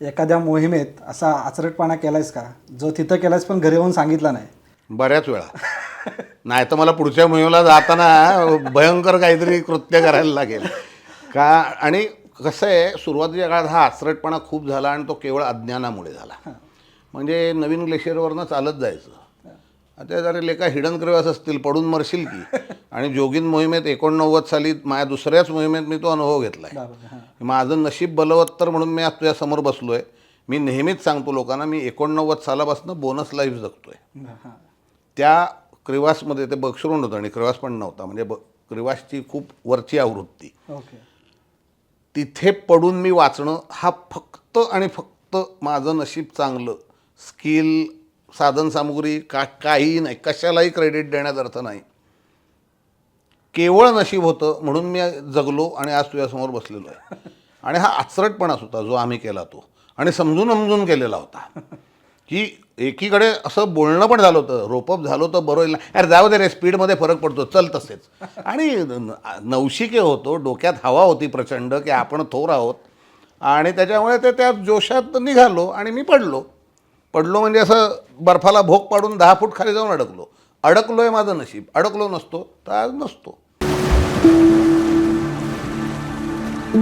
एखाद्या मोहिमेत असा आचरटपणा केलायस का जो तिथं केलायस पण घरी येऊन सांगितला नाही? बऱ्याच वेळा. नाही तर मला पुढच्या मोहिमेला जाताना भयंकर काहीतरी कृत्य करायला लागेल का. आणि कसं आहे, सुरुवातीच्या काळात हा आचरटपणा खूप झाला आणि तो केवळ अज्ञानामुळे झाला. म्हणजे नवीन ग्लेशियरवरनं चालत जायचं. आता जरा लेखा हिडन क्रेव्हास असतील, पडून मरशील की. आणि जोगीन मोहिमेत 89 साली माझ्या दुसऱ्याच मोहिमेत मी तो अनुभव घेतला आहे. माझं नशीब बलवत्तर म्हणून मी आज तुझ्यासमोर बसलो आहे. मी नेहमीच सांगतो लोकांना, मी 89 सालापासून बोनस लाईफ जगतो आहे. त्या क्रिवासमध्ये ते बक्षरून होतं आणि क्रिवास पण नव्हता, म्हणजे क्रिवासची खूप वरची आवृत्ती. ओके. तिथे पडून मी वाचणं हा फक्त आणि फक्त माझं नशीब चांगलं, स्किल, साधनसामुग्री काहीही नाही, कशालाही क्रेडिट देण्यात अर्थ नाही. केवळ नशीब होतं म्हणून मी जगलो आणि आज तुझ्यासमोर बसलेलो आहे. आणि हा आचरटपणाच होता जो आम्ही केला तो, आणि समजून समजून केलेला होता. की एकीकडे असं बोलणं पण झालं होतं, रोपअप झालं होतं, बरोबर ना यार जाऊ दे रे, स्पीडमध्ये फरक पडतो, चल तसेच. आणि नवशिके होतो, डोक्यात हवा होती प्रचंड की आपण थोर आहोत, आणि त्याच्यामुळे ते त्या जोशात निघालो आणि मी पडलो म्हणजे असं बर्फाला भोग पाडून 10 फूट खाली जाऊन अडकलो आहे माझं नशीब. अडकलो नसतो तर आज नसतो.